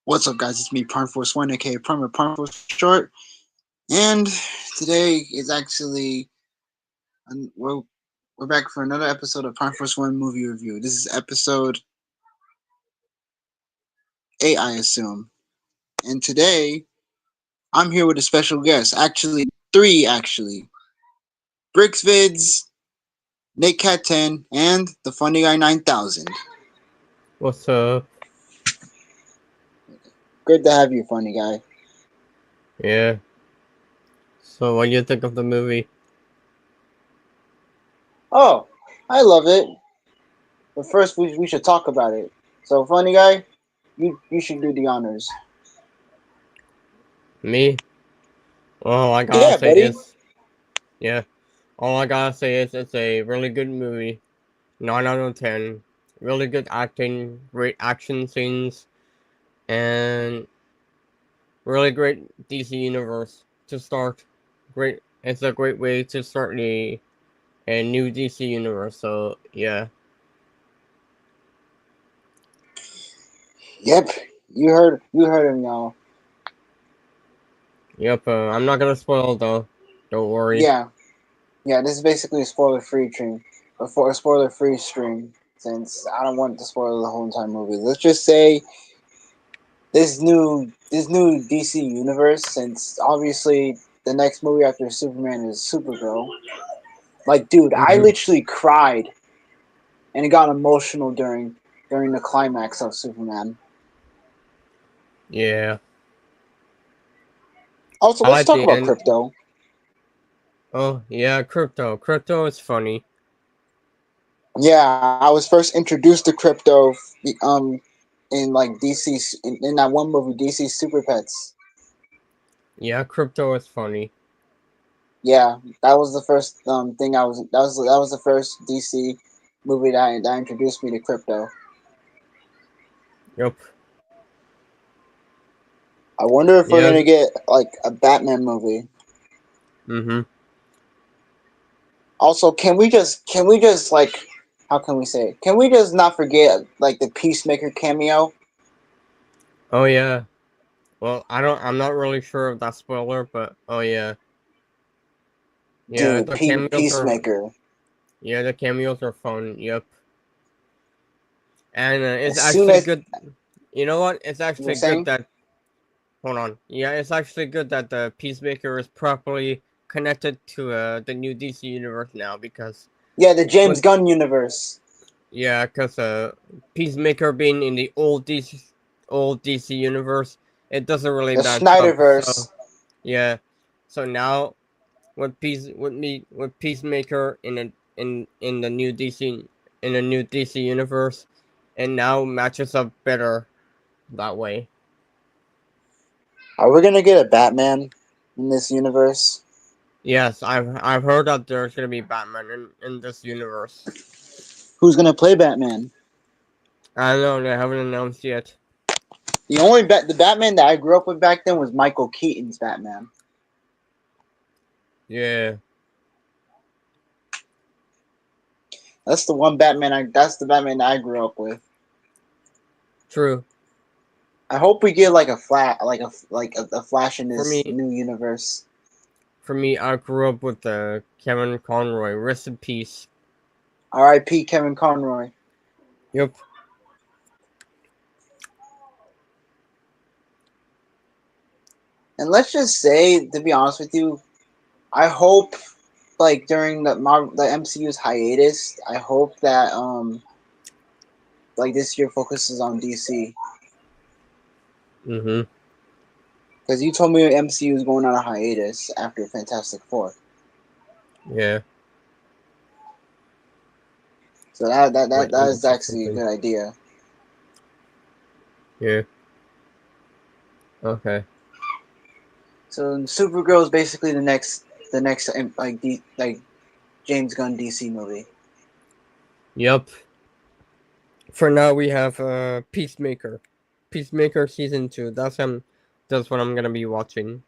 What's up, guys? It's me, Prime-Force-1, aka Prime-Force Short, and today is actually we're back for another episode of Prime-Force-1 movie review. This is episode 8, I assume, and today I'm here with a special guest. Actually, three actually: BricksVids, NickCat10, and TheFunnyGuy9000. What's up? Good to have you, funny guy. Yeah. So, what do you think of the movie? Oh, I love it. But first, we should talk about it. So, funny guy, you should do the honors. Me? All I gotta Yeah, say buddy. is, yeah. All I gotta say is it's a really good movie. 9 out of 10. Really good acting, great action scenes, and really great DC universe to start. Great. It's a great way to start a new DC universe. So yeah. Yep, you heard him, y'all. Yep. I'm not gonna spoil though. Don't worry. Yeah, yeah. This is basically a spoiler-free stream, a spoiler-free stream. Since I don't want to spoil the whole entire movie, let's just say this new DC universe. Since obviously the next movie after Superman is Supergirl. Like, dude, I Mhm. literally cried and it got emotional during the climax of Superman. Yeah. Also, I let's like talk the about end. crypto. Oh, yeah, crypto. Crypto is funny. Yeah, I was first introduced to crypto in like DC in that one movie DC Super Pets. Yeah, crypto is funny. Yeah, that was the first thing I was that was the first DC movie that introduced me to crypto. Yup. I wonder if we're Yeah. gonna get like a Batman movie. Mm-hmm. Also, can we just like how can we say it? Can we just not forget like the Peacemaker cameo? Oh, yeah. Well, I'm not really sure of that spoiler, but oh, yeah. Yeah, Dude, the cameos are, Peacemaker. yeah, the cameos are fun. Yep. And it's As soon actually as good. You know what? It's you were actually good saying, that, hold on. Yeah, it's actually good that the Peacemaker is properly connected to the new DC universe now because yeah, the James with Gunn universe, Yeah, because Peacemaker being in the old DC universe, it doesn't really the match up. Snyderverse. So yeah, so now with Peacemaker in the new DC universe, it now matches up better that way. Are we gonna get a Batman in this universe? Yes, I've heard that there's gonna be Batman in this universe. Who's gonna play Batman? I don't know, they haven't announced yet. The Batman that I grew up with back then was Michael Keaton's Batman. Yeah, That's the Batman that I grew up with. true. I hope we get like a a Flash in For this me, new universe. I grew up with Kevin Conroy. Rest in peace. R.I.P. Kevin Conroy. Yep. And let's just say, to be honest with you, I hope like during the MCU's hiatus, I hope that like this year focuses on DC. Mm-hmm. Because you told me MCU is going on a hiatus after Fantastic Four. Yeah. So that Wait, let me is check actually a something. good idea. Yeah. Okay. So Supergirl is basically the next like James Gunn DC movie. Yep. For now, we have Peacemaker. Peacemaker season 2. That's what I'm gonna be watching.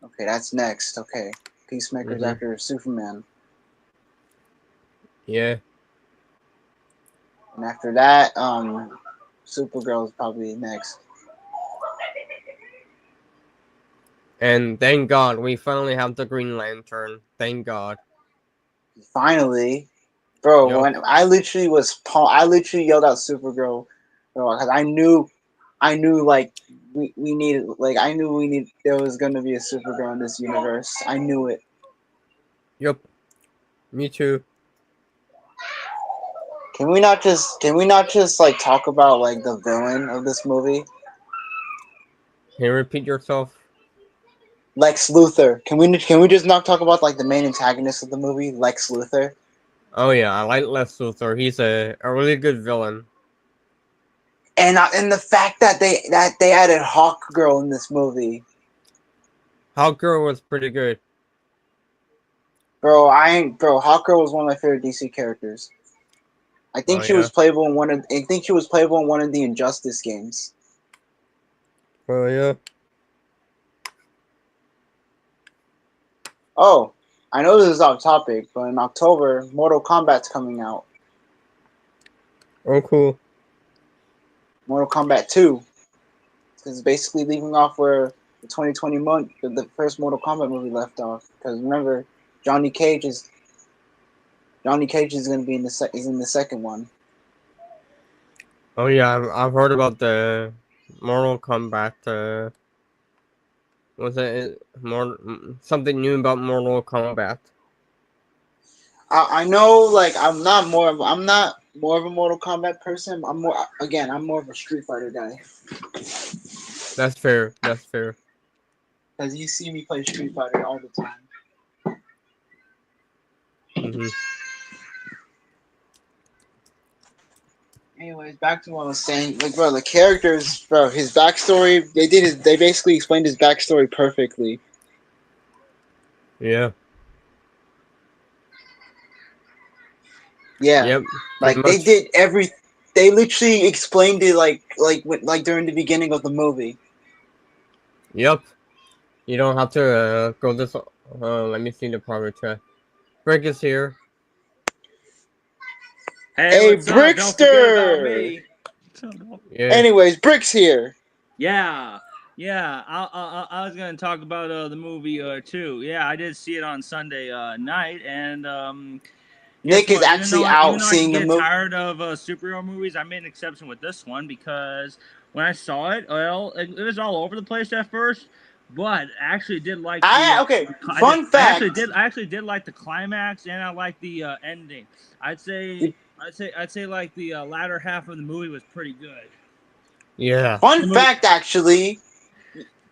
Okay, that's next. Okay, Peacemaker's Mm-hmm. after Superman, Yeah. and after that, Supergirl is probably next. And thank God we finally have the Green Lantern. Thank God. Finally, bro. Yup. When I literally I literally yelled out Supergirl, bro, because I knew like we needed, like I knew there was gonna be a Supergirl in this universe. I knew it. Yup. Me too. Can we not just like talk about like the villain of this movie? Can you repeat yourself? Lex Luthor. Can we just not talk about like the main antagonist of the movie, Lex Luthor? Oh yeah, I like Lex Luthor. He's a really good villain. And the fact that they added Hawk Girl in this movie, Hawkgirl was pretty good. bro. Hawk Girl was one of my favorite DC characters. I Oh think she yeah. was playable in one of the Injustice games. Oh yeah. Oh, I know this is off topic, but in October, Mortal Kombat's coming out. Oh cool. Mortal Kombat 2. It's basically leaving off where the 2020 month, the first Mortal Kombat movie left off. Because remember, Johnny Cage is going to be is in the second one. Oh yeah, I've heard about the Mortal Kombat. Was it more something new about Mortal Kombat? I know, like I'm not more of a Mortal Kombat person. I'm more of a Street Fighter guy. That's fair. That's fair. Because you see me play Street Fighter all the time. Mm-hmm. Anyways, back to what I was saying. Like, bro, the characters, bro, his backstory. They basically explained his backstory perfectly. Yeah. Yeah, Yep. Pretty like they much. did every. They literally explained it like during the beginning of the movie. Yep. You don't have to go this. Let me see the private chat. Brick is here. Hey, Hey, what's up? Don't forget about Brickster. me. Yeah. Anyways, Brick's here. Yeah, yeah. I was gonna talk about the movie too. Yeah, I did see it on Sunday night, and guess Nick is what? actually Even out though I seeing the get movie. tired of superhero movies, I made an exception with this one because when I saw it, well, it was all over the place at first, but I actually did like the. Okay. Fun fact. I actually did like the climax, and I liked the ending. I'd say I'd say like the latter half of the movie was pretty good. Yeah. Fun fact. Actually,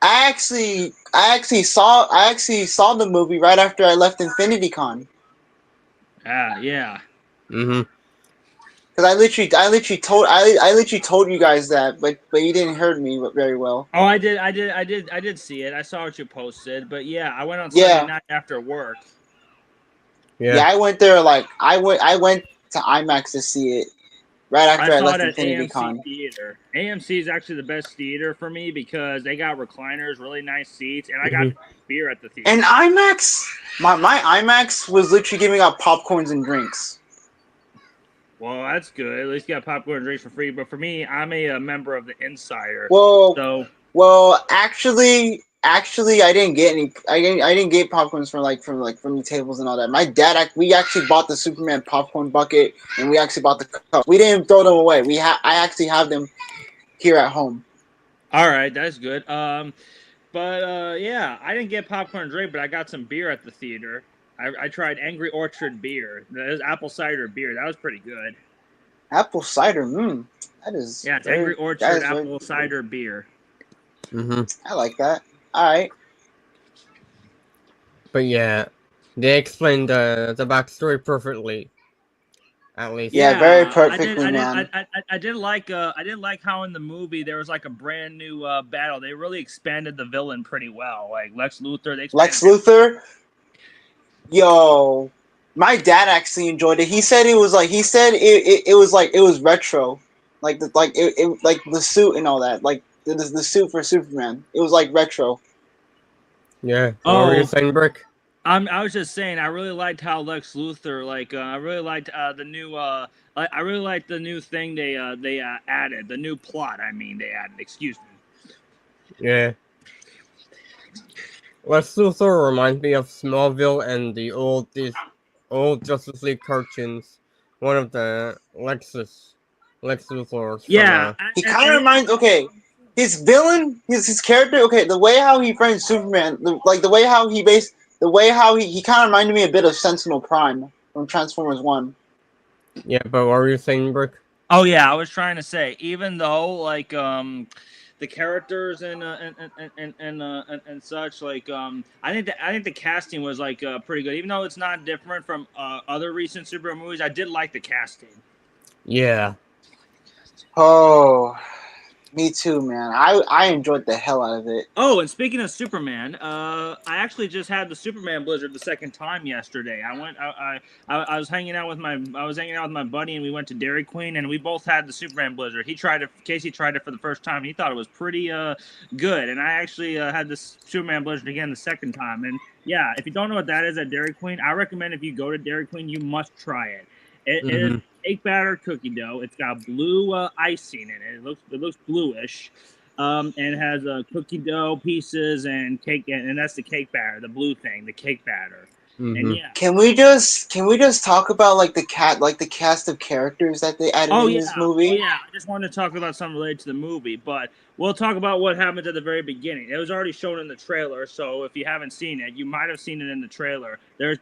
I actually saw the movie right after I left Infinity Con. Yeah. Mm-hmm. Because I literally told you guys that, but you didn't hear me very well. Oh, I did see it. I saw what you posted, but yeah, I went on Sunday Yeah, night after work. yeah. Yeah. I went there like I went to IMAX to see it right I after I saw it left at Infinity AMC Con. Theater. AMC is actually the best theater for me because they got recliners, really nice seats, and I got Mm-hmm. beer at the theater. And IMAX, my IMAX was literally giving out popcorns and drinks. Well, that's good. At least you got popcorn and drinks for free. But for me, I'm a member of the Insider, Well, so actually, I didn't get any. I didn't get popcorns from the tables and all that. My dad, we actually bought the Superman popcorn bucket, and we actually bought the cup. We didn't throw them away. I actually have them here at home. all right, that's good. But yeah, I didn't get popcorn and drink, but I got some beer at the theater. I tried Angry Orchard beer. That is apple cider beer. That was pretty good. Apple cider, Yeah, it's Angry that Orchard is very. apple cider beer. Mm-hmm. I like that. All right. But yeah, they explained the backstory perfectly. At least. Yeah, very Yeah, perfectly, man. I did like how in the movie there was like a brand new battle. They really expanded the villain pretty well. Like Lex Luthor, they Lex expanded him. Luthor, yo, my dad actually enjoyed it. He said it was retro, like the suit and all that, like the suit for Superman. It was like retro. Yeah. What were you Oh, saying, Brick? I was just saying I really liked how Lex Luthor I really liked the new I really liked the new thing they added, the new plot. I mean they added. Excuse me. Yeah. Lex Luthor reminds me of Smallville and these old Justice League cartoons. One of the Lex Luthors from Yeah, He kind of reminds. Okay, his villain, his character. Okay, the way how he frames Superman, like the way how he kind of reminded me a bit of Sentinel Prime from Transformers 1. Yeah, but what were you saying, Brick? Oh yeah, I was trying to say, even though like the characters and such, like I think the casting was like pretty good, even though it's not different from other recent superhero movies. I did like the casting. Yeah. Oh, me too, man. I enjoyed the hell out of it. Oh, and speaking of Superman, I actually just had the Superman Blizzard the second time yesterday. I was hanging out with my buddy, and we went to Dairy Queen, and we both had the Superman Blizzard. Casey tried it for the first time, and he thought it was pretty good. And I actually had this Superman Blizzard again the second time. And yeah, if you don't know what that is at Dairy Queen, I recommend if you go to Dairy Queen, you must try it. It is cake batter cookie dough. It's got blue icing in it. It looks bluish. And has cookie dough pieces and cake, and that's the cake batter, the blue thing, the cake batter. And yeah, Can we just talk about like the cast of characters that they added in this movie? Oh yeah, I just wanted to talk about something related to the movie, but we'll talk about what happened at the very beginning. It was already shown in the trailer, so if you haven't seen it, you might have seen it in the trailer. There's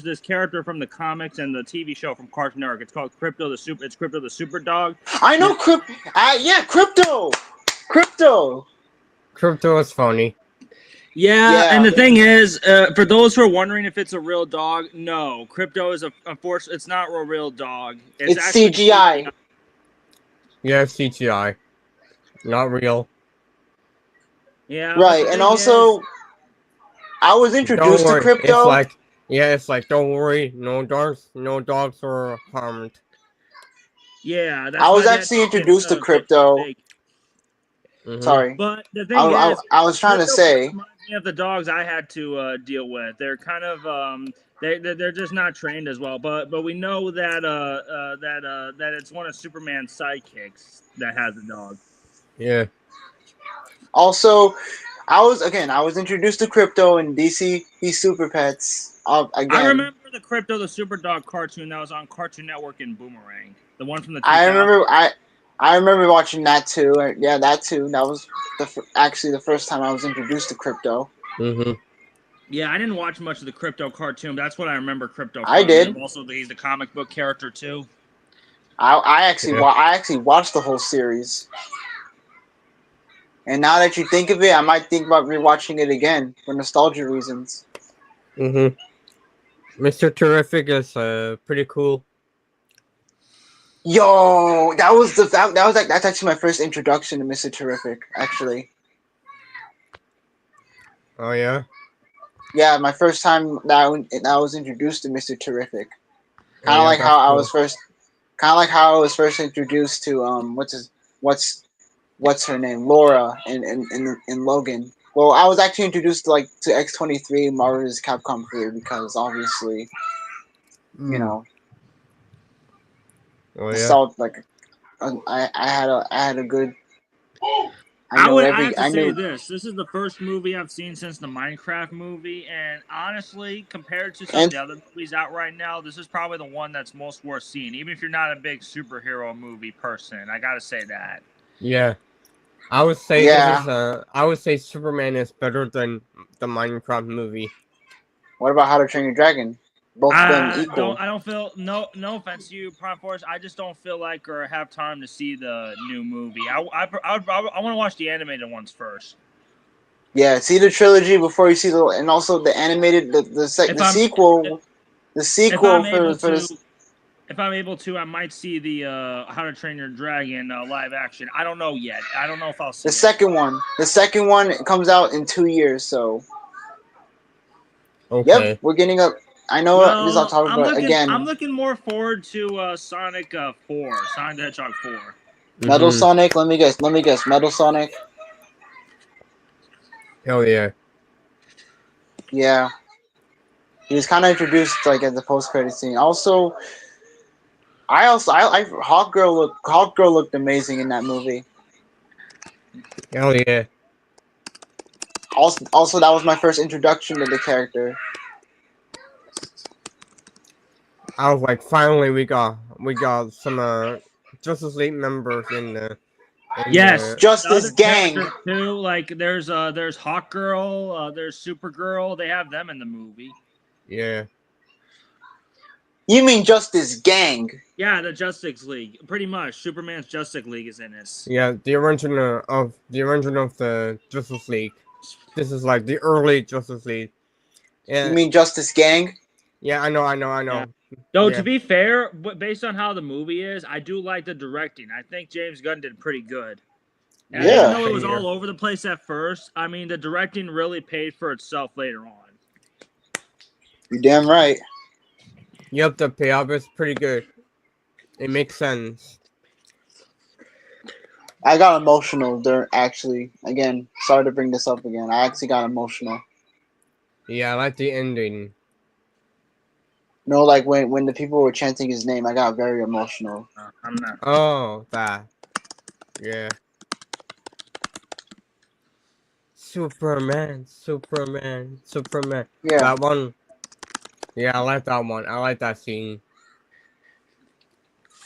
this character from the comics and the TV show from Cartoon Network. It's called Crypto the Super Dog. I know Crypto. Crypto is funny. Yeah, and the thing is, for those who are wondering if it's a real dog, no, Crypto is unfortunately, it's not a real dog. It's CGI. Yeah, CGI, not real. Yeah, right, and also, I was introduced to Crypto. It's like don't worry, no dogs were harmed. Yeah, I was actually introduced to Crypto. Sorry, but the thing is, I was trying to say, reminds me of the dogs I had to deal with. They're kind of they're just not trained as well. But we know that that it's one of Superman's sidekicks that has a dog. Yeah. Also, I was introduced to Crypto in DC Super Pets. Again. I remember the Crypto the Super Dog cartoon that was on Cartoon Network in Boomerang, the one from the 2000s. I remember watching that too. Yeah, that too. That was actually the first time I was introduced to Crypto. Yeah, I didn't watch much of the Crypto cartoon. That's what I remember Crypto from. I did. Also, he's the comic book character too. I actually watched the whole series. And now that you think of it, I might think about rewatching it again for nostalgia reasons. Mr. Terrific is pretty cool. Yo, that's actually my first introduction to Mr. Terrific, actually. Oh yeah. Yeah, my first time that I was introduced to Mr. Terrific. Kind of like how I was first introduced to what's her name, Laura in Logan. Well, I was actually introduced to X-23, Marvel vs. Capcom 3, because obviously, you know. Oh yeah. So I had a good. I would have to say this. This is the first movie I've seen since the Minecraft movie, and honestly, compared to some of the other movies out right now, this is probably the one that's most worth seeing. Even if you're not a big superhero movie person, I gotta say that. Yeah, I would say I would say Superman is better than the Minecraft movie. What about How to Train Your Dragon? Both of them equal. I don't feel no offense to you, Prime-Force. I just don't feel like or have time to see the new movie. I want to watch the animated ones first. Yeah, see the trilogy before you see and also the animated the sequel. The sequel for this. If I'm able to, I might see the How to Train Your Dragon live action. I don't know yet. I don't know if I'll see the second one. The second one comes out in 2 years, so. Okay. Yep, we're getting up. I know this I'll talk about again. I'm looking more forward to Sonic 4, Sonic the Hedgehog 4. Metal Sonic. Let me guess. Metal Sonic. Hell yeah. Yeah. He was kind of introduced at the post-credit scene. Also, Hawkgirl looked amazing in that movie. Hell yeah. Also, that was my first introduction to the character. I was like, finally, we got some Justice League members in the. Yes, the Justice other Gang. characters too. Like there's Hawkgirl, there's Supergirl. They have them in the movie. Yeah. You mean Justice Gang? Yeah, the Justice League. Pretty much, Superman's Justice League is in this. Yeah, the original of the Justice League. This is like the early Justice League. Yeah. You mean Justice Gang? Yeah, I know. Yeah. Though Yeah. to be fair, based on how the movie is, I do like the directing. I think James Gunn did pretty good. And Yeah. even though it was all over the place at first, I mean the directing really paid for itself later on. You're damn right. Yep, the payoff is pretty good. It makes sense. I got emotional during actually. Again, sorry to bring this up again. I actually got emotional. Yeah, I like the ending. No, like when the people were chanting his name, I got very emotional. I'm not. Oh, that. Yeah. Superman. Yeah. That one. Yeah, I like that one. I like that scene.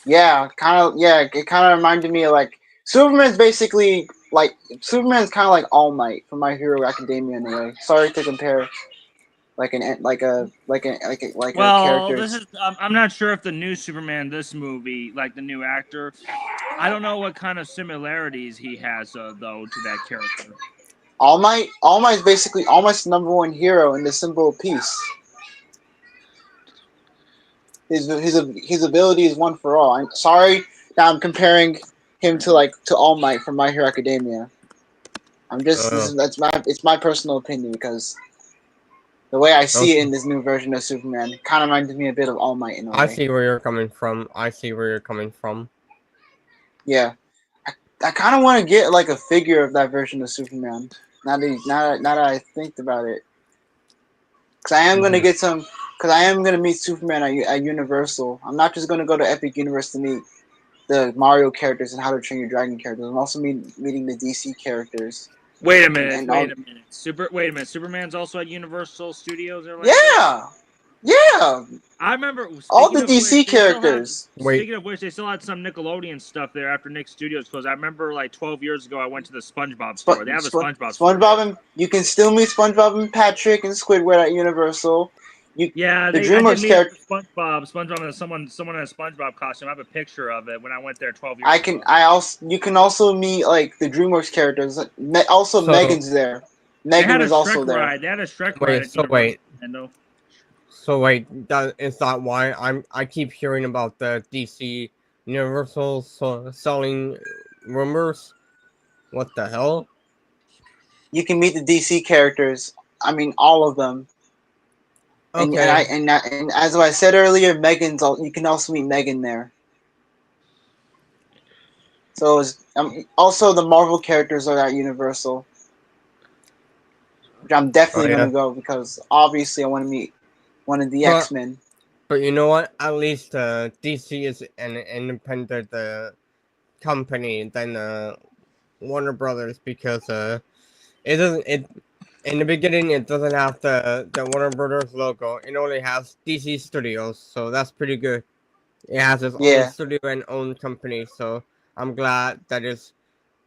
Yeah, it kind of reminded me of like Superman's basically like Superman's kind of like All Might from My Hero Academia in a way. Sorry to compare like a Well, character. this is. I'm not sure if the new Superman, this movie, like the new actor, I don't know what kind of similarities he has though to that character. All Might is basically All Might's the number one hero in the symbol of peace. His ability is one for all. I'm sorry that I'm comparing him to All Might from My Hero Academia. I'm just it's my personal opinion because the way I see it in this new version of Superman kind of reminds me a bit of All Might in a way. I see where you're coming from. Yeah, I kind of want to get like a figure of that version of Superman. Now that I think about it, because I am gonna get some. Because I am gonna meet Superman at Universal. I'm not just gonna go to Epic Universe to meet the Mario characters and How to Train Your Dragon characters. I'm also meeting the DC characters. Wait a minute. Superman's also at Universal Studios. Yeah. I remember all the DC characters. Speaking of which, they still had some Nickelodeon stuff there after Nick Studios closed. I remember like 12 years ago, I went to the SpongeBob store. They have a SpongeBob store. And you can still meet SpongeBob and Patrick and Squidward at Universal. The DreamWorks character SpongeBob and someone in a SpongeBob costume. I have a picture of it when I went there 12 years ago. You can also meet like the DreamWorks characters. Also, Megan's there. Megan is also there. They had a Shrek ride. Wait, that is that why I keep hearing about the DC Universal selling rumors? What the hell? You can meet the DC characters. I mean, all of them. Okay. And as I said earlier, you can also meet Megan there. So also the Marvel characters are at Universal, which I'm definitely gonna go because obviously I want to meet one of the X-Men. But you know what? At least DC is an independent company than Warner Brothers because it doesn't in the beginning, it doesn't have the Warner Brothers logo. It only has DC Studios, so that's pretty good. It has its own studio and own company, so I'm glad that it's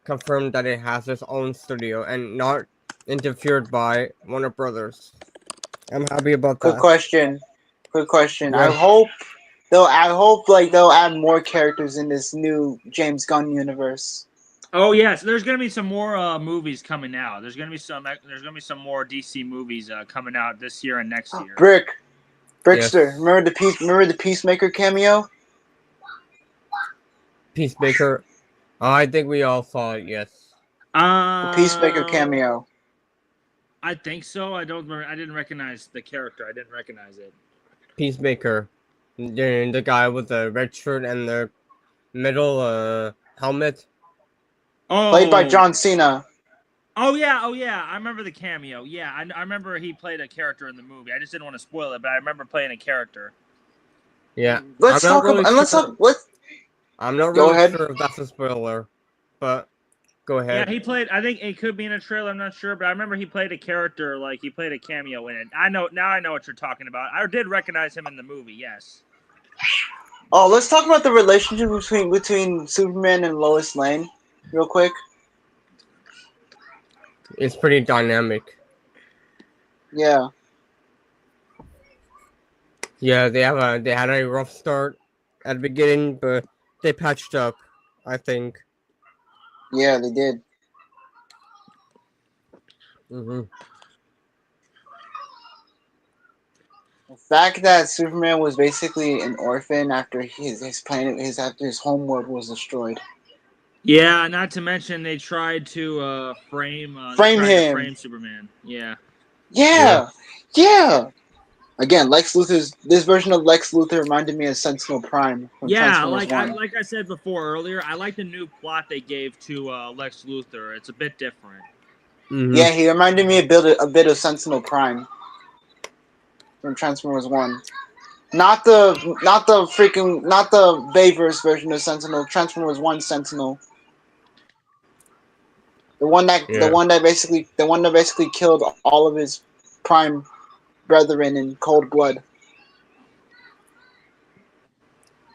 confirmed that it has its own studio and not interfered by Warner Brothers. I'm happy about that. Quick question. Yeah. I hope they'll add more characters in this new James Gunn universe. Oh yes, there's gonna be some more movies coming out. There's gonna be some more DC movies coming out this year and next year. Brickster, yes. Remember the Peacemaker cameo? Peacemaker, I think we all saw it. Yes. The Peacemaker cameo. I think so. I didn't recognize the character. I didn't recognize it. Peacemaker, the guy with the red shirt and the metal helmet. Oh. Played by John Cena. Oh yeah. I remember the cameo. Yeah, I remember he played a character in the movie. I just didn't want to spoil it, but I remember playing a character. Yeah. I'm not really sure if that's a spoiler, but Go Yeah, ahead. he played. I think it could be in a trailer. I'm not sure, but I remember he played a character, like he played a cameo in it. I know now. I know what you're talking about. I did recognize him in the movie. Yes. Oh, let's talk about the relationship between Superman and Lois Lane, real quick. It's pretty dynamic. Yeah. Yeah, they had a rough start at the beginning, but they patched up, I think. Yeah, they did. Hmm. The fact that Superman was basically an orphan after his planet after his homeworld was destroyed. Yeah, not to mention they tried to frame. They Frame tried to him. frame Superman. Yeah. Yeah. Yeah. Again, this version of Lex Luthor reminded me of Sentinel Prime from Yeah, Transformers One. like I said before earlier, I like the new plot they gave to Lex Luthor. It's a bit different. Hmm. Yeah, he reminded me a bit of Sentinel Prime from Transformers One. Not the Bayverse version of Sentinel. Transformers One Sentinel. The one Yeah. that basically killed all of his Prime brethren in cold blood.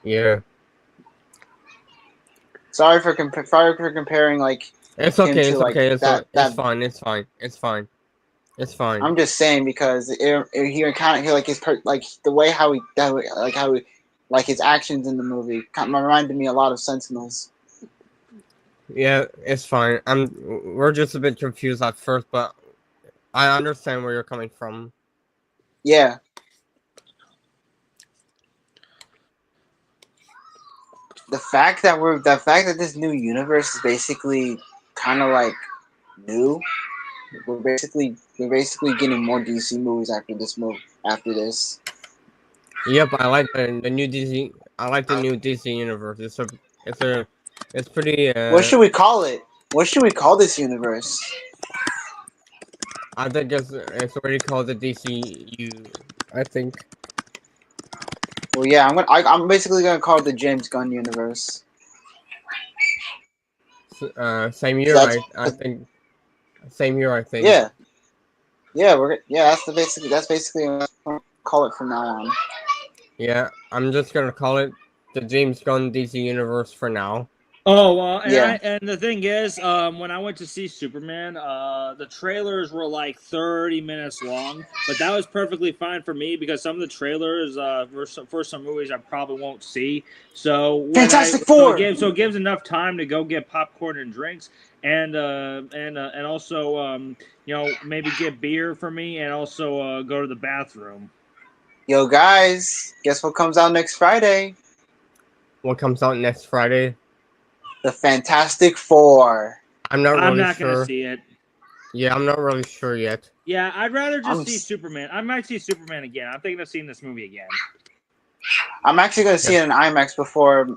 Yeah. Sorry for comparing like It's him okay. to It's like okay. that. It's fine. It's fine. It's fine. It's fine. I'm just saying because he kind of like like the way how he like his actions in the movie kind of reminded me a lot of Sentinels. Yeah, it's fine. We're just a bit confused at first, but I understand where you're coming from. Yeah. The fact that this new universe is basically kind of like new. We're basically getting more DC movies after this. Yep, I like the new DC. I like the new DC universe. It's pretty. What should we call it? What should we call this universe? I think it's already called the DCU. I think. Well, yeah, I'm basically gonna call it the James Gunn universe. Same year. That's I think. Same year. I think. yeah, that's basically what I'm call it from now on. Yeah, I'm just gonna call it the James Gunn DC universe for now. Oh well, Yeah. and the thing is, when I went to see Superman, the trailers were like 30 minutes long, but that was perfectly fine for me because some of the trailers for some movies I probably won't see. So Fantastic Four. it gives enough time to go get popcorn and drinks, and also maybe get beer for me, and also go to the bathroom. Yo, guys, guess what comes out next Friday? What comes out next Friday? The Fantastic Four. I'm not really not sure. gonna see it. Yeah, I'm not really sure yet. Yeah, I'd rather just see Superman. I might see Superman again. I'm thinking of seeing this movie again. I'm actually gonna see it in IMAX before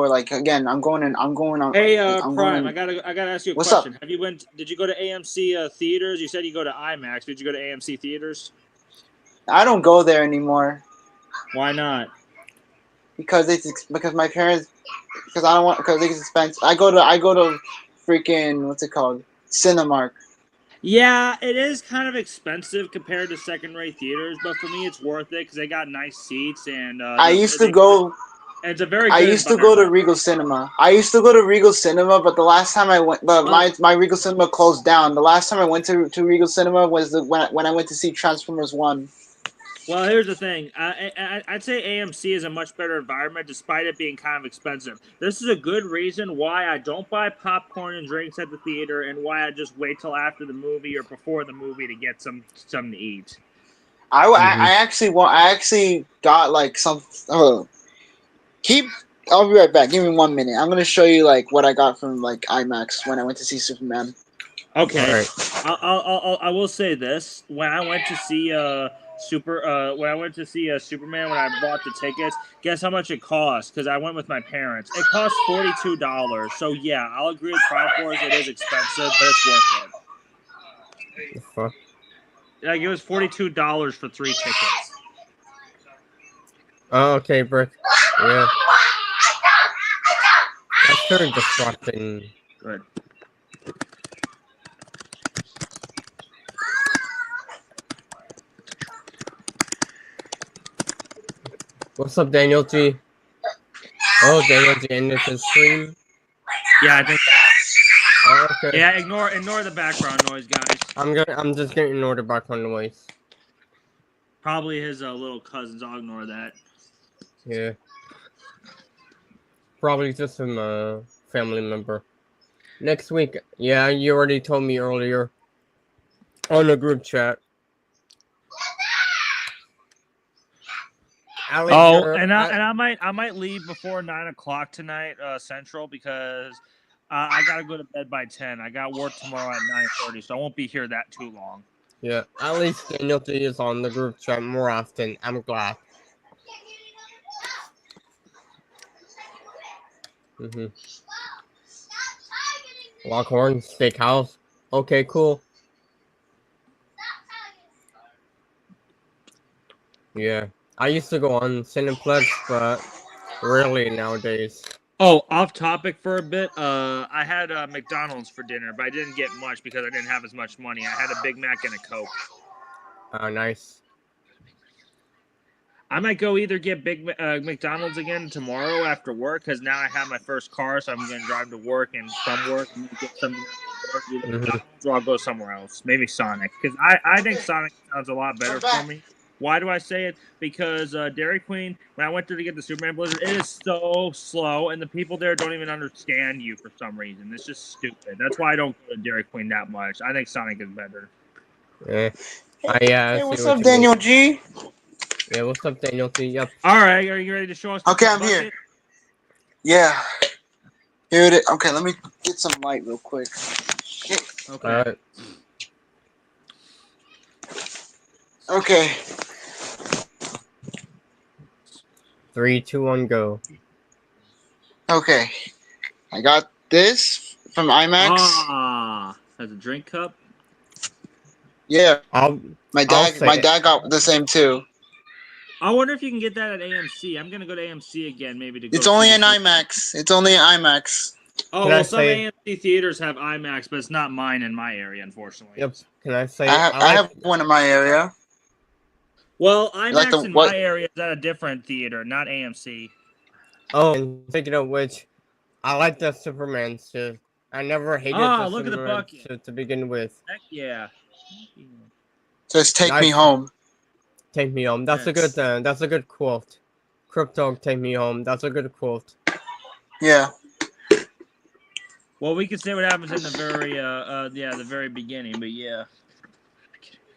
like again. I'm going on. Hey, I'm Prime, going, I gotta ask you a What's question. up? Did you go to AMC theaters? You said you go to IMAX. Did you go to AMC theaters? I don't go there anymore Why not? because my parents because I don't want because it's expensive. I go to freaking what's it called Cinemark. Yeah, it is kind of expensive compared to second-rate theaters, but for me, it's worth it because they got nice seats and I used to go. It's a very. I Good used to go to environment. Regal Cinema. But the last time I went, my Regal Cinema closed down. The last time I went to Regal Cinema was when I went to see Transformers One. Well, here's the thing. I'd say AMC is a much better environment, despite it being kind of expensive. This is a good reason why I don't buy popcorn and drinks at the theater, and why I just wait till after the movie or before the movie to get something to eat. I actually got like some. I'll be right back. Give me 1 minute. I'm gonna show you like what I got from like IMAX when I went to see Superman. Okay. Right. I will say this: when I went to see Superman, when I bought the tickets, guess how much it cost? Because I went with my parents. It cost $42. So yeah, I'll agree with Prime-Force. It is expensive, but it's worth it. The fuck? Like it was $42 for 3 tickets. Oh, okay, Brick. Yeah. That's very distracting. Good. What's up, Daniel G? Oh, Daniel G ended his stream. Yeah, I think. Oh, okay. Yeah, ignore the background noise, guys. I'm just gonna ignore the background noise. Probably his little cousins. I'll ignore that. Yeah. Probably just some family member. Next week, yeah, you already told me earlier on the group chat. Alex, And I might leave before 9 o'clock tonight Central because I gotta go to bed by 10. I got work tomorrow at 9:30, so I won't be here that too long. yeah, at least Daniel G is on the group chat more often. I'm glad. Longhorn Steakhouse. Okay, cool. Yeah, I used to go on Cineplex, but rarely nowadays. Oh, off topic for a bit. I had McDonald's for dinner, but I didn't get much because I didn't have as much money. I had a Big Mac and a Coke. Nice. I might go either get McDonald's again tomorrow after work because now I have my first car, so I'm going to drive to work and from work and get something after work. Either McDonald's or I'll go somewhere else, maybe Sonic, because I think Sonic sounds a lot better for me. Why do I say it? Because Dairy Queen, when I went there to get the Superman Blizzard, it is so slow, and the people there don't even understand you for some reason. It's just stupid. That's why I don't go to Dairy Queen that much. I think Sonic is better. Yeah. Hey, what's up, Daniel G? Yeah, what's up, Daniel G? Yep. All right, are you ready to show us? Okay, I'm here. Yeah. Here it is. Okay, let me get some light real quick. Okay. Okay. 3, 2, 1, go. Okay. I got this from IMAX. Ah, as a drink cup. Yeah. My dad got the same too. I wonder if you can get that at AMC. I'm gonna go to AMC again, maybe to go. It's only an IMAX. It's only an IMAX. Oh, well, some AMC theaters have IMAX, but it's not mine in my area, unfortunately. Yep. Can I say? I have one in my area. Well, IMAX in my area is at a different theater, not AMC. Oh, and speaking of which, I like the Superman suit. I never hated the look Superman at the bucket suit to begin with. Heck yeah. Just take me home. Take me home. That's a good. That's a good quote. Crypto, take me home. That's a good quote. Yeah. Well, we can say what happens in the the very beginning, but yeah.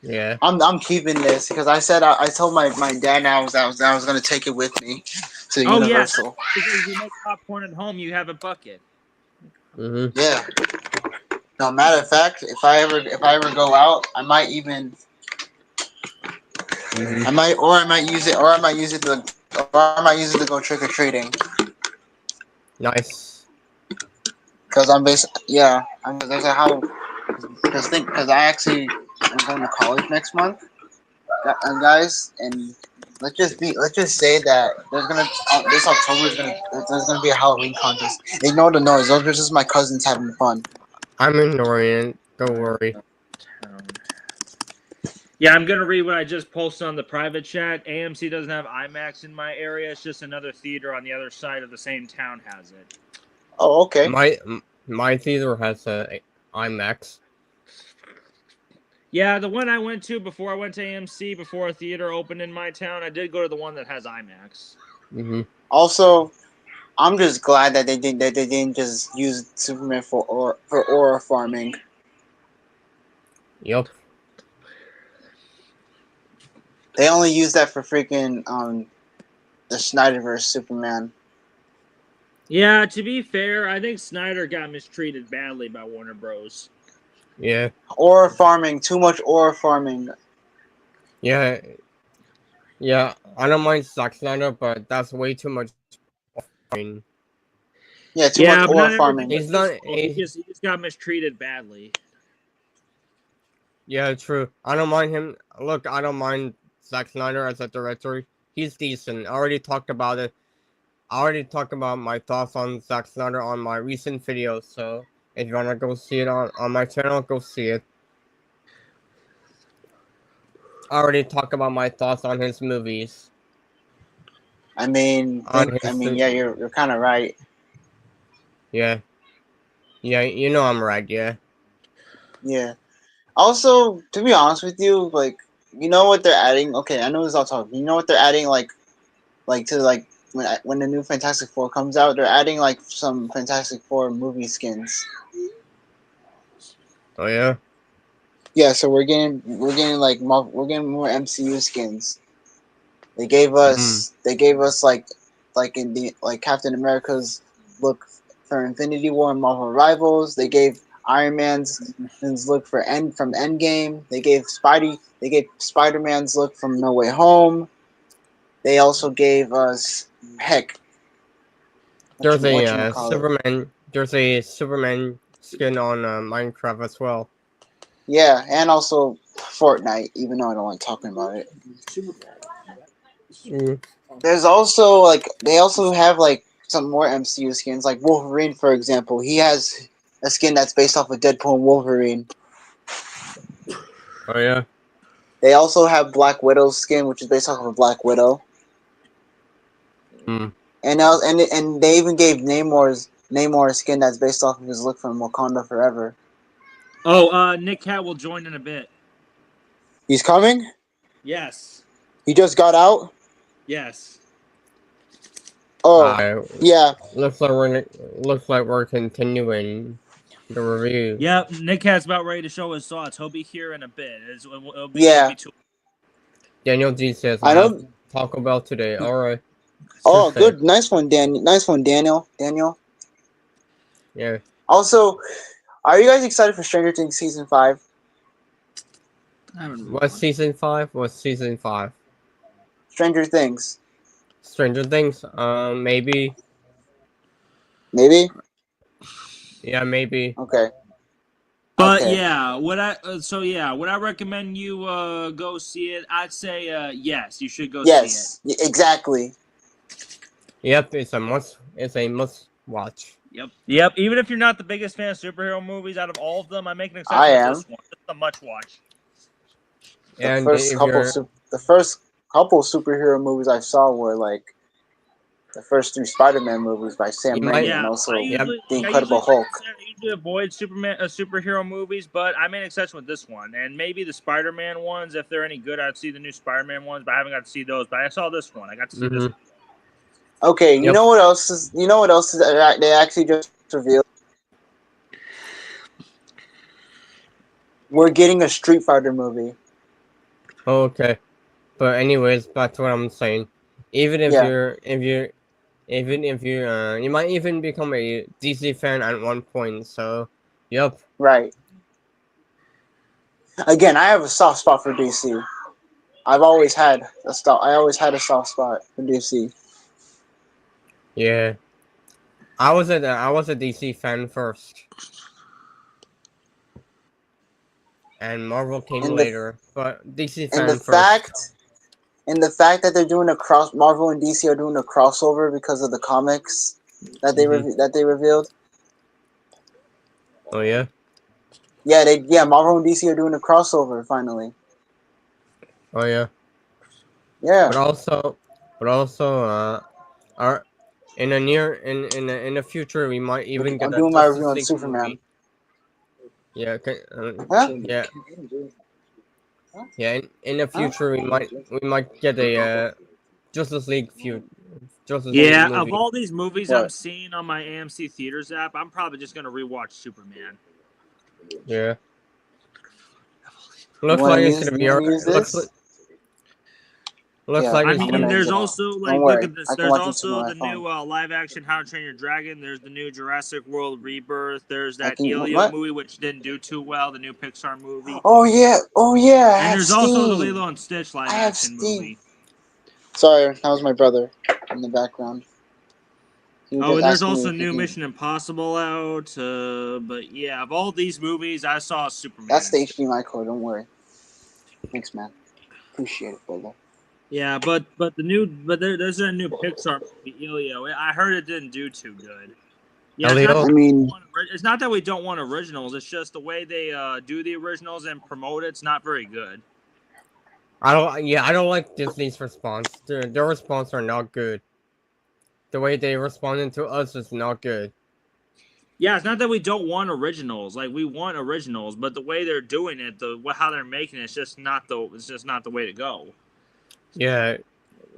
Yeah. I'm keeping this because I said I told my dad I was gonna take it with me to Universal. Yeah, because you make popcorn at home, you have a bucket. Yeah. No, matter of fact, if I ever go out, I might even I might use it to go trick or treating. Nice. Because I'm I actually am going to college next month, and guys, and let's just say that this October there's gonna be a Halloween contest. Ignore the noise; those are just my cousins having fun. I'm ignoring it. Don't worry. Yeah, I'm gonna read what I just posted on the private chat. AMC doesn't have IMAX in my area. It's just another theater on the other side of the same town has it. Oh, okay. My theater has a IMAX. Yeah, the one I went to before I went to AMC, before a theater opened in my town, I did go to the one that has IMAX. Also, I'm just glad that they didn't just use Superman for aura farming. Yep. They only use that for freaking the Snyderverse Superman. Yeah, to be fair, I think Snyder got mistreated badly by Warner Bros. Yeah. Aura farming, too much aura farming. Yeah. Yeah, I don't mind Zack Snyder, but that's way too much farming. Yeah, too much aura farming. He just got mistreated badly. Yeah, true. I don't mind him. Look, I don't mind Zack Snyder as a director. He's decent. I already talked about it. I already talked about my thoughts on Zack Snyder on my recent videos, so if you want to go see it on my channel, go see it. I already talked about my thoughts on his movies. I mean, on his yeah, you're kind of right. Yeah. Yeah, you know I'm right, yeah. Yeah. Also, to be honest with you, like, you know what they're adding? Okay, I know this all talk. You know what they're adding, like to like when the new Fantastic Four comes out, they're adding like some Fantastic Four movie skins. Oh yeah. Yeah, so we're getting we're getting more MCU skins. They gave us like in the like Captain America's look for Infinity War and Marvel Rivals. They gave Iron Man's look for from Endgame. They gave Spider Man's look from No Way Home. They also gave us heck. There's a Whatchamacallit. Superman skin on Minecraft as well. Yeah, and also Fortnite, even though I don't like talking about it. Mm. There's also like they also have like some more MCU skins, like Wolverine, for example. He has a skin that's based off of Deadpool and Wolverine. Oh yeah. They also have Black Widow's skin, which is based off of a Black Widow. Mm. And they even gave Namor a skin that's based off of his look from Wakanda Forever. Oh, Nick Cat will join in a bit. He's coming? Yes. He just got out? Yes. Oh, yeah. Looks like we're continuing the review. Yep, Nick Cat's about ready to show his thoughts. He'll be here in a bit. It'll be Yeah. too. Daniel G says I I have know. Taco Bell today. Alright. Oh, good. Nice one, Daniel. Yeah. Also, are you guys excited for Stranger Things season 5? What's season 5? What's season 5? Stranger Things. Stranger Things? Maybe. Maybe? Yeah, maybe. Okay. But Okay. yeah, would I recommend you go see it? I'd say yes, you should go see it. Yes, exactly. Yep, it's a must watch. Yep. Even if you're not the biggest fan of superhero movies out of all of them, I make an exception I with am. this one. It's a much watch. And The first couple superhero movies I saw were like the first 3 Spider-Man movies by Sam Raimi, and also The Incredible Hulk. I usually avoid superhero movies, but I made an exception with this one, and maybe the Spider-Man ones. If they're any good, I'd see the new Spider-Man ones, but I haven't got to see those. But I saw this one. I got to see this one. Okay, you know what else is? They actually just revealed? We're getting a Street Fighter movie. Okay, but anyways, back to what I'm saying. Even if you might even become a DC fan at one point. So, yep. Right. Again, I have a soft spot for DC. I always had a soft spot for DC. Yeah. I was a DC fan first. And Marvel came later, but DC fan first. And the fact that they're doing Marvel and DC are doing a crossover because of the comics that they revealed. Oh yeah. Yeah, Marvel and DC are doing a crossover finally. Oh yeah. Yeah. But also, our in the future we might even get I'm a doing my Justice review on League Superman. movie. Yeah. Huh? Yeah. Yeah. In the future we might get a Justice League feud. Yeah, of all these movies I'm seeing on my AMC Theaters app, I'm probably just gonna rewatch Superman. Yeah. Looks like it's gonna be Looks like it's gonna be. There's also look at this. There's also the new live action How to Train Your Dragon. There's the new Jurassic World Rebirth. There's that Elio movie which didn't do too well. The new Pixar movie. Oh yeah. And there's also the Lilo and Stitch live action movie. Sorry, that was my brother in the background. Oh, and there's also new Mission Impossible out. But yeah, of all these movies, I saw Superman. That's the HDMI cord. Don't worry. Thanks, man. Appreciate it, brother. Yeah, but there's a new Pixar movie, Elio. I heard it didn't do too good. Yeah, it's not that we don't want originals. It's just the way they do the originals and promote it's not very good. I don't like Disney's response. Their response are not good. The way they responded to us is not good. Yeah, it's not that we don't want originals. Like we want originals, but the way they're doing it, how they're making it, it's just not the way to go. Yeah,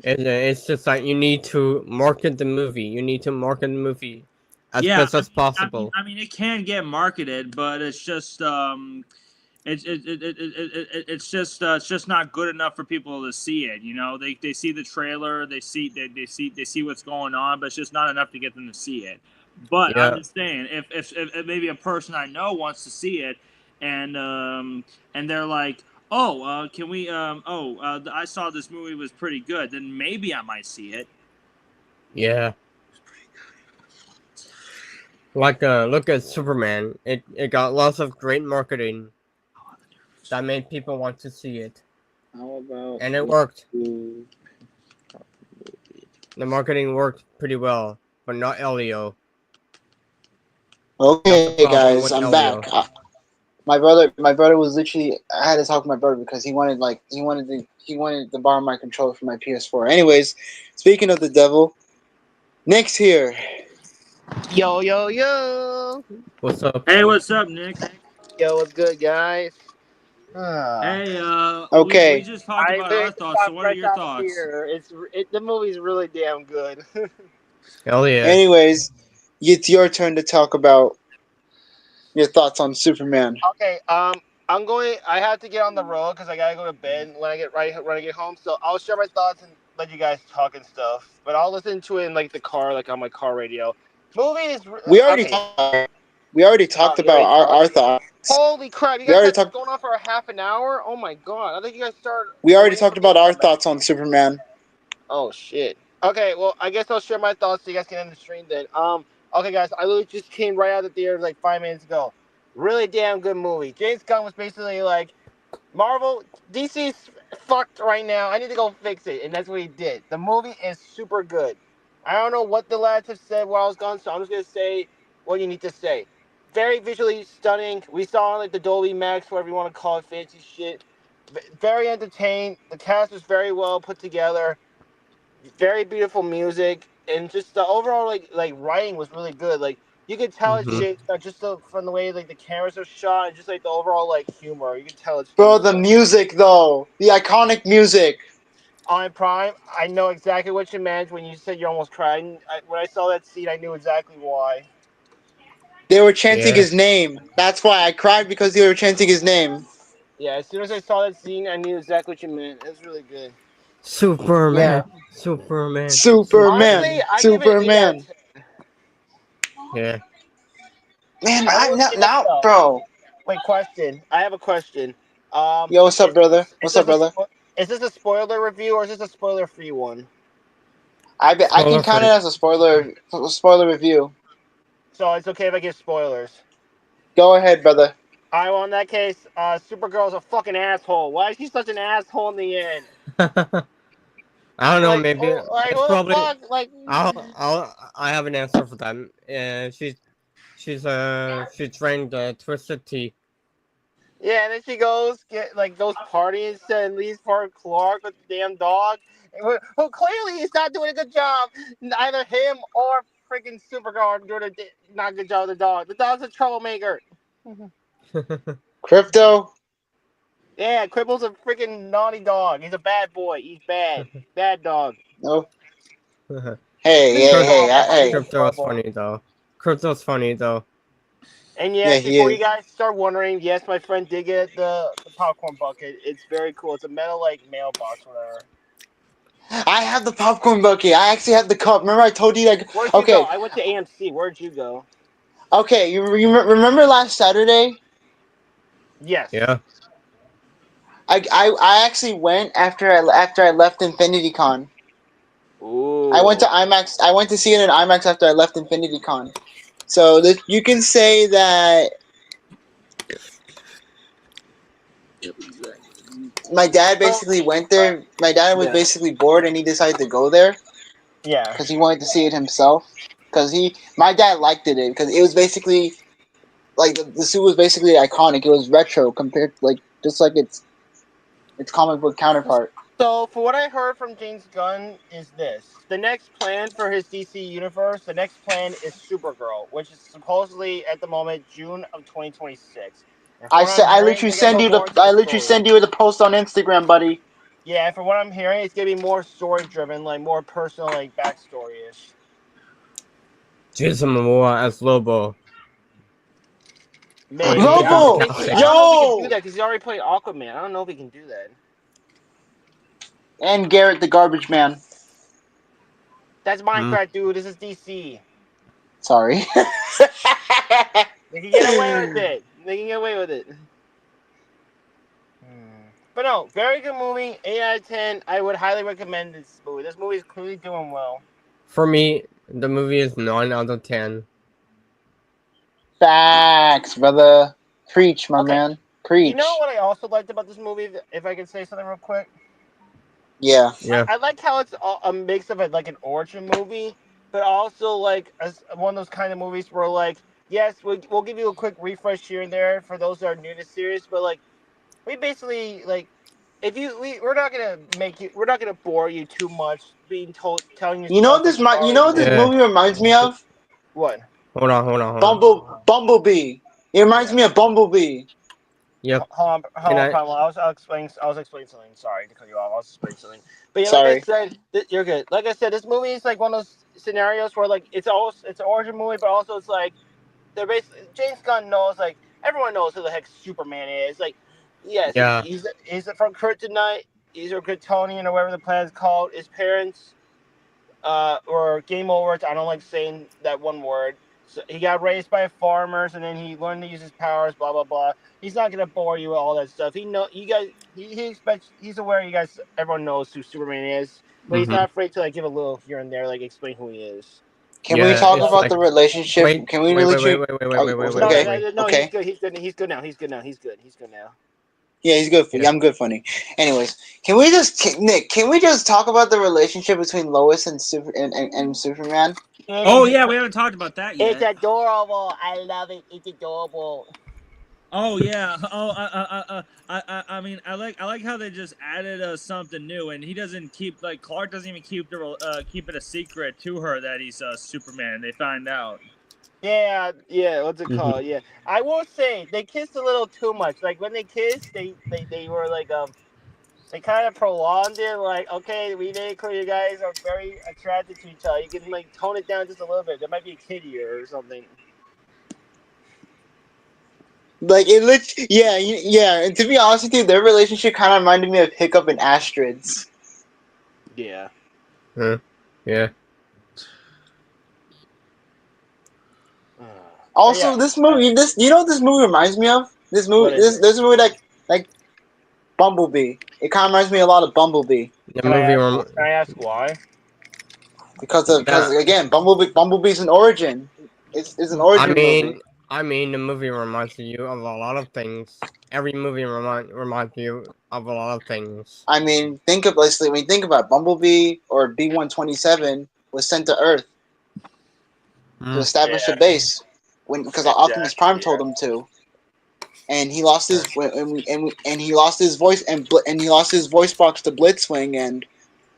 it's just like you need to market the movie. You need to market the movie as Yeah, best as possible. I mean, it can get marketed, but it's just it's just not good enough for people to see it. You know, they see the trailer, they see what's going on, but it's just not enough to get them to see it. But I'm Yeah, just saying, if maybe a person I know wants to see it, and they're like, oh, can we I saw this movie was pretty good, then maybe I might see it. yeah. Like look at Superman. It got lots of great marketing that made people want to see it, How about and it worked. movie? The marketing worked pretty well, but not Elio. That's the Okay, problem guys, with I'm back. Elio. My brother was literally. I had to talk to my brother because he wanted to borrow my controller for my PS4. Anyways, speaking of the devil, Nick's here. Yo, yo, yo. What's up? Hey, what's up, Nick? Yo, what's good, guys? Hey, we Okay, just talked I about our literally just thoughts. So, got what are fresh your out of thoughts? here. The movie's really damn good. Hell yeah. anyways, it's your turn to talk about your thoughts on Superman. Okay, I'm going. I have to get on the road because I gotta go to bed when I get home. So I'll share my thoughts and let you guys talk and stuff. But I'll listen to it in like the car, like on my car radio. Movie is We already okay. talked You about already talked. our thoughts. Holy crap! You We guys already had this talked. going on for a half an hour. Oh my god! I think you guys started We already waiting for talked me to about our come back. thoughts on Superman. Oh shit. Okay, well I guess I'll share my thoughts so you guys can end the stream then. Okay guys, I literally just came right out of the theater like 5 minutes ago. Really damn good movie. James Gunn was basically like, Marvel, DC's fucked right now. I need to go fix it, and that's what he did. The movie is super good. I don't know what the lads have said while I was gone, so I'm just gonna say what you need to say. Very visually stunning. We saw like the Dolby Max, whatever you want to call it, fancy shit. Very entertained. The cast was very well put together. Very beautiful music, and just the overall like writing was really good. Like you could tell it's Hmm. James Gunn just from the way like the cameras are shot and just like the overall like humor. You can tell it's Bro, James the Gunn. music though, the iconic music. On Prime, I know exactly what you meant when you said you almost cried. When I saw that scene, I knew exactly why. They were chanting Yeah. his name. That's why I cried because they were chanting his name. Yeah, as soon as I saw that scene, I knew exactly what you meant. It was really good. Yeah, Superman. Superman. Superman, Honestly, Superman. I give it an 8 out of Superman. 10. Yeah. Man, I I will say this now, though. bro. Wait, question. I have a question. Yo, what's up, brother? Is What's up, this brother? is this a spoiler review or is this a spoiler free one? I can Spoiler count it free. as a spoiler review. So it's okay if I give spoilers. Go ahead, brother. Alright, well in that case, Supergirl's a fucking asshole. Why is she such an asshole in the end? I don't know. Like, Maybe oh, like it's what the probably. fuck? Like, I have an answer for that. She drank the twisted tea. yeah, and then she goes get like those parties and leaves for Clark with the damn dog, who clearly is not doing a good job. Neither him or freaking Supergirl are doing not a good job with the dog. The dog's a troublemaker. Crypto. Yeah, Cripple's a freaking naughty dog. He's a bad boy. He's bad. Bad dog. No. Hey, Please hey, don't hey, call hey. Marvel Crypto is trouble. funny though. Crypto's funny though. And Yeah, yes, he before is. you guys start wondering, yes, my friend did get the popcorn bucket. It's very cool. It's a metal like mailbox, whatever. I have the popcorn bucket. I actually have the cup. Remember, I told you like, Where'd you go? okay, I went to AMC. Where'd you go? okay. You remember last Saturday? Yes. Yeah. I actually went after I left Infinity Con. I went to Ooh. IMAX. I went to see it in IMAX after I left Infinity Con. So you can say that my dad So, basically went there. My dad was yeah. basically bored and he decided to go there Yeah. because he wanted to see it himself. My dad liked it because it was basically like the suit was basically iconic. It was retro compared like just like it's its comic book counterpart. So, for what I heard from James Gunn is this: the next plan for his DC universe, the next plan is Supergirl, which is supposedly at the moment June of 2026. And from I what said I'm hearing, they're gonna go more into I the literally story. send you the post on Instagram, buddy. Yeah, from what I'm hearing, it's gonna be more story driven, like more personal, like backstory ish. Jason Momoa as Lobo. What do you Maybe think I of the don't Robo, think he. I don't casting? know if he can do yo, that because he's already played Aquaman. I don't know if he can do that. and Garrett the Garbage Man. That's Hmm. Minecraft, dude. This is DC. Sorry. They can get away with it. They can get away with it. But no, very good movie. 8 out of 10. I would highly recommend this movie. This movie is clearly doing well. For me, the movie is 9 out of 10. Facts, brother. Preach, my Okay, man. you know Preach. what I also liked about this movie? If I could say something real quick, Yeah. Yeah. I like how it's a mix of like an origin movie, but also like one of those kind of movies where like yes, we'll give you a quick refresh here and there for those that are new to the series, but like we basically like if you we're not gonna make you we're not gonna bore you too much being told telling you You know stuff what that this you you already know what this Yeah. know. movie reminds me of? What? Hold on. Bumblebee. It reminds Yeah. me of Bumblebee. Yep. Hold Can on, I? Pablo. I was explaining something. Sorry to cut you off. I was explaining something. But yeah, like I Sorry. said, you're good. Like I said, this movie is like one of those scenarios where like it's an origin movie, but also it's like they're basically James Gunn knows like everyone knows who the heck Superman is. Like, yes, Yeah. he's from Kryptonite. He's a Kryptonian or whatever the planet's called. His parents or game over. I don't like saying that one word. So he got raised by farmers, and then he learned to use his powers. Blah blah blah. He's not gonna bore you with all that stuff. He know you guys. He expects. He's aware you guys. Everyone knows who Superman is, but he's Mm-hmm. not afraid to like give a little here and there, like explain who he is. Can we Yeah. talk It's about like the relationship? wait, Can we wait, really wait, wait, treat? wait, wait, wait, wait, wait, wait, No, wait, Okay. wait. no, Okay. he's good. He's good now. He's good now. He's good. He's good now. Yeah, he's good. Yeah. I'm good. Funny. Anyways, Nick? Can we just talk about the relationship between Lois and and Superman? Oh yeah, we haven't talked about that It's yet. adorable. I love it. It's adorable. Oh yeah. Oh, I mean, I like how they just added something new, and he doesn't keep like Clark doesn't even keep it a secret to her that he's Superman. They find out. Yeah, yeah. What's it Mm-hmm. called? Yeah, I will say they kissed a little too much. Like when they kissed, they were like they kind of prolonged it. Like okay, we made it clear you guys are very attracted to each other. You can like tone it down just a little bit. There might be a kid here or something. Like yeah. And to be honest with you, their relationship kind of reminded me of Hiccup and Astrid's. Yeah. Yeah. But yeah, Also, this movie, you know what this movie reminds me of? what is it? This movie like Bumblebee. It kind of reminds me a lot of Bumblebee The movie. Can I ask why? because That. again, Bumblebee's an origin. It's an I origin movie. mean, the movie reminds you of a lot of things. Every movie reminds you of a lot of things. I mean, think of let's when you think about it, Bumblebee or B-127 was sent to Earth to Mm. establish a Yeah, base because Optimus Prime exactly. told Yeah. him to. And he lost his and he lost his voice and he lost his voice box to Blitzwing and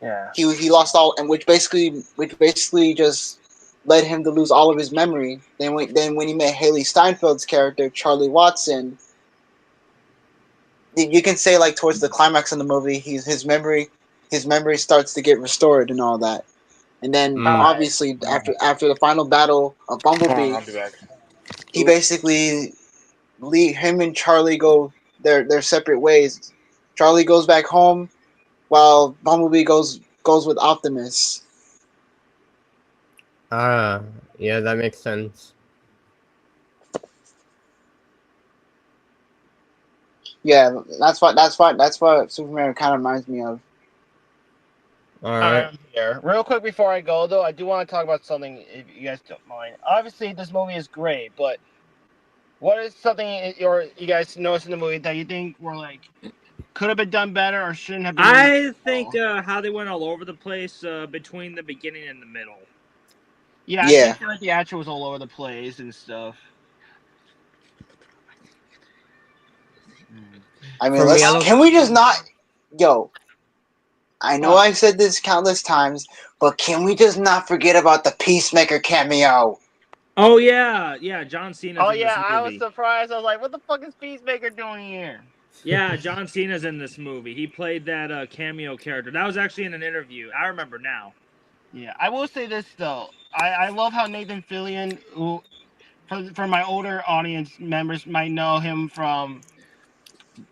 Yeah. he lost all and which basically just led him to lose all of his memory. Then when he met Haley Steinfeld's character Charlie Watson, you can say like towards the climax of the movie, his memory starts to get restored and all that. And then Mm. Alright. obviously after the final battle of Bumblebee, I'll be back. he basically him and Charlie go their separate ways. Charlie goes back home while Bumblebee goes with Optimus. Ah, yeah, that makes sense. Yeah, that's what Superman kind of reminds me of. All right. Here. Real quick before I go, though, I do want to talk about something, if you guys don't mind. Obviously, this movie is great, but what is something you guys noticed in the movie that you think were like could have been done better or shouldn't have been? I think how they went all over the place between the beginning and the middle. Yeah, I Yeah, think like the action was all over the place and stuff. I mean, For me, I don't. can we just not? Yo, I know What? I've said this countless times, but can we just not forget about the Peacemaker cameo? Oh yeah, John Cena's Oh in yeah, this I was movie. surprised. I was like, "What the fuck is Peacemaker doing here?" Yeah, John Cena's in this movie. He played that cameo character. That was actually in an interview. I remember now. Yeah, I will say this though. I love how Nathan Fillion, who for my older audience members might know him from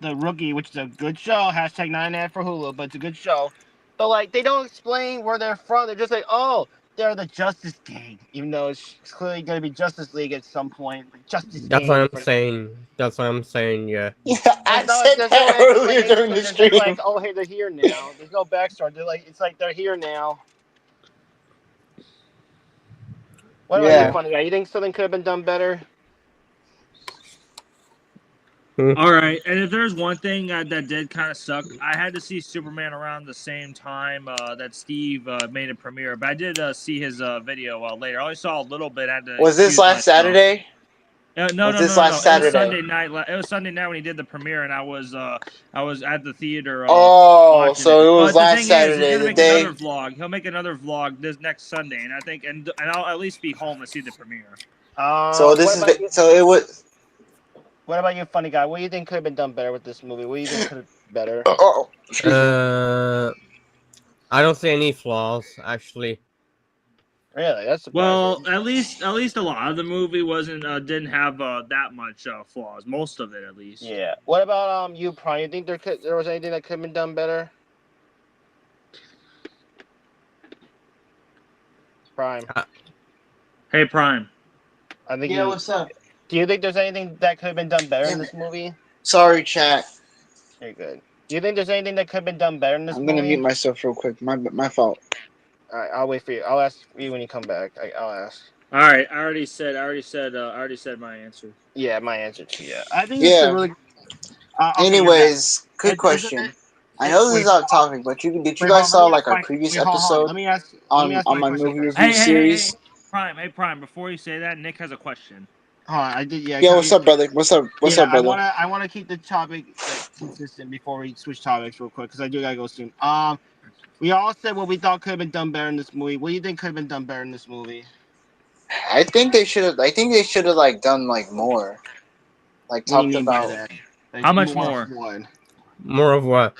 The Rookie, which is a good show. Hashtag 9 for Hulu, but it's a good show. But like, they don't explain where they're from. They're just like, oh, they're the Justice Gang, even though it's clearly going to be Justice League at some point. Like, Justice That's what Gang. I'm saying. That's what I'm saying. Yeah. Yeah, I said There's no that earlier during explanation. the There's just like, stream. oh, hey, they're here now. There's no backstory. They're like, it's like they're here now. What about you, Yeah. funny guy? You think something could have been done better? All right, and if there's one thing that did kind of suck, I had to see Superman around the same time that Steve made a premiere, but I did see his video later. I only saw a little bit. I had to Was this excuse last myself. Saturday? No. Was this It last was Saturday? Sunday night. It was Sunday night when he did the premiere, and I was at the theater. Oh, Watching so it. it was But the last thing is, he's Saturday, gonna the make another day. vlog. He'll make another vlog this next Sunday, and I think, and I'll at least be home to see the premiere. So this What is about you? so it was. What about you, funny guy? What do you think could have been done better with this movie? What do you think could have been better? Oh, excuse me. I don't see any flaws actually. Really, that's Well, surprising. at least a lot of the movie wasn't didn't have that much flaws. Most of it, at least. Yeah. What about you, Prime? You think there was anything that could have been done better? Prime. Hey, Prime. I think Yeah, what's up? Do you think there's anything that could have been done better in this movie? Sorry, chat. You're good. Do you think there's anything that could have been done better in this I'm movie? gonna mute myself real quick. My fault. All right, I'll wait for you. I'll ask you when you come back. I'll ask. All right, I already said my answer. Yeah, my answer to you. I think it's a really. Okay, Anyways, good question. I know this is off topic, but did you guys saw like our previous episode Let me ask on my my question movie first. review series? Hey, Prime. Before you say that, Nick has a question. Hold on, I did. Yeah. Yeah, what's up, brother? What's up, brother? I wanna keep the topic consistent before we switch topics real quick because I do gotta go soon. We all said what we thought could have been done better in this movie. What do you think could have been done better in this movie? I think they should have. Like done like more. Like What do you talked mean by about that? Like, How much more? More of what?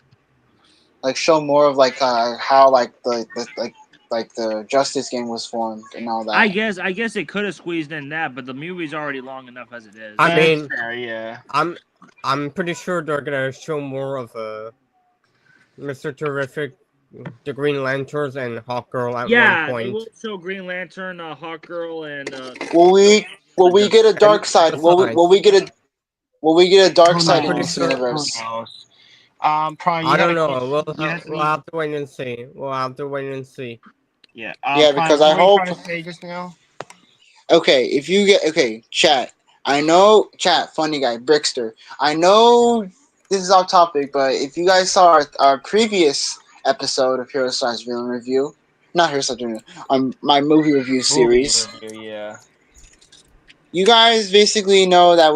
like show more of like how like the Justice Game was formed and all that. I guess it could have squeezed in that, but the movie's already long enough as it is. I mean, fair, yeah. I'm pretty sure they're gonna show more of Mr. Terrific, the Green Lanterns, and Hawkgirl at one They point. will show Green Lantern, Hawkgirl, and Will we get a dark side? Will we get a dark side in pretty this sure- universe? Prime, I don't know. We'll have to wait and see. Yeah. Yeah, because I hope. Trying to say just now? Okay, if you get chat. I know chat, funny guy, Brickster. I know this is off topic, but if you guys saw our previous episode of Hero Slash Villain Review, not Hero Slash Villain, my movie review series. Yeah. You guys basically know that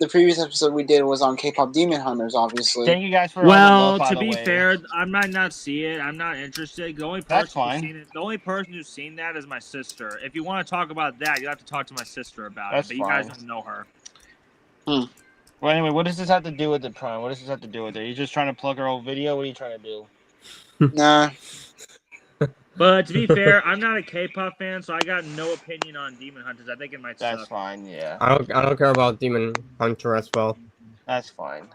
the previous episode we did was on K-pop Demon Hunters, obviously. Thank you guys for well, to be fair, I might not see it. I'm not interested. The only That's person fine. the only person who's seen that is my sister. If you want to talk about that, you have to talk to my sister about That's it. But you guys fine. don't know her. Well, anyway, what does this have to do with it, Prime? What does this have to do with it? Are you just trying to plug our old video? What are you trying to do? Nah. But to be fair, I'm not a K-pop fan, so I got no opinion on Demon Hunters. I think it might That's suck. fine, yeah. I don't care about Demon Hunter as well. That's fine.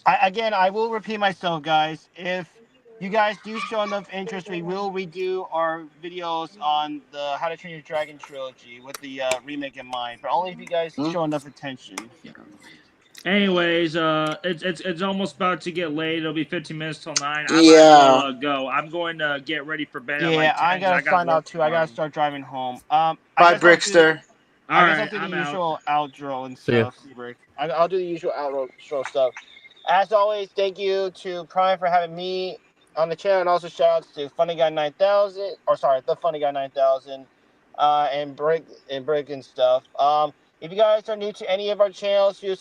I will repeat myself, guys. If you guys do show enough interest, we will redo our videos on the How to Train Your Dragon trilogy with the remake in mind, but only if you guys show enough attention. Anyways, it's almost about to get late. It'll be 15 minutes till 9. I might as well go. I'm going to get ready for bed. Yeah, I gotta sign out too. I gotta start driving home. Bye, Brickster. All right, I'll do the I'm usual outro and See ya. stuff. I'll do the usual outro stuff. As always, thank you to Prime for having me on the channel, and also shout outs to TheFunnyGuy9000, TheFunnyGuy9000, and Brick and stuff. If you guys are new to any of our channels, feel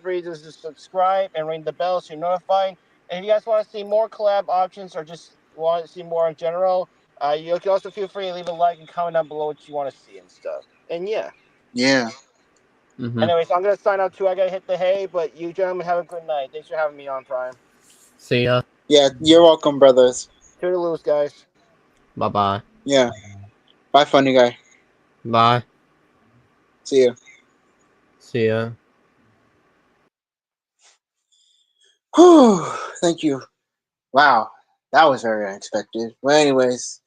free to subscribe and ring the bell so you're notified And if you guys want to see more collab options or just want to see more in general, you can also feel free to leave a like and comment down below what you want to see and stuff. And yeah. Yeah. Anyways, I'm gonna sign out too. I gotta hit the hay, but you gentlemen have a good night. Thanks for having me on, Prime. See ya. Yeah, you're welcome, brothers. Toodaloos, guys. Bye bye. Yeah. Bye, funny guy. Bye. See you. See ya. Whew. Thank you. Wow. That was very unexpected. Well, anyways,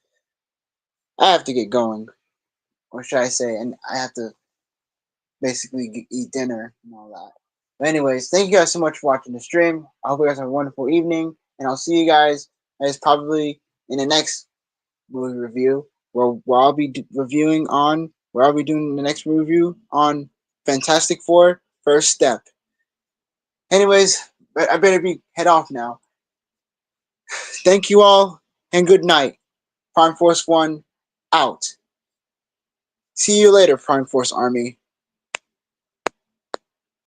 I have to get going. Or should I say, and I have to basically eat dinner and all that. But anyways, thank you guys so much for watching the stream. I hope you guys have a wonderful evening, and I'll see you guys probably in the next movie review where I'll be reviewing on where I'll be doing the next review on Fantastic Four: First Step. Anyways, I better head off now. Thank you all, and good night. Prime-Force-1 out. See you later, Prime Force Army.